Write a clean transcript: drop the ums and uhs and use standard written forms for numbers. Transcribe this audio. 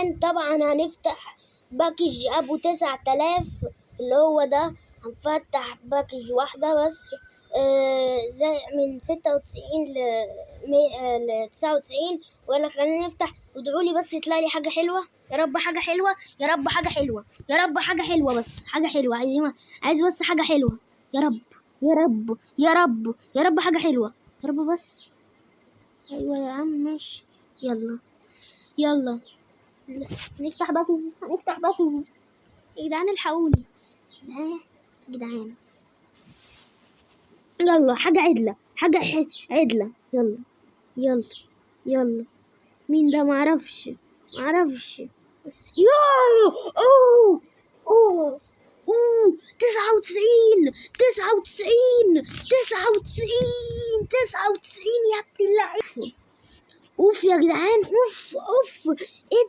جدعان طبعا هنفتح باكج ابو 9000 اللي هو ده. هنفتح باكج واحدة بس زي من 96 ل 99. ولا خلينا نفتح، وادعولي بس يطلع لي حاجة حلوة يا رب، حاجة حلوة يا رب، حاجة حلوة يا رب، حاجة حلوة بس، حاجة حلوة. عايز بس حاجة حلوة يا رب يا رب يا رب يا رب، حاجة حلوة يا رب بس. ايوه يا عم ماشي، يلا نفتح باكج، هنفتح باكج يا جدعان، الحقوني يا جدعان. يلا حاجة عدلة، حاجة عدلة، يلا يلا. مين ده؟ معرفش بس. يوه اوه اوه اوه 99 99 يا ابن اللعيبة. اوف يا جدعان، اوف ايه ده؟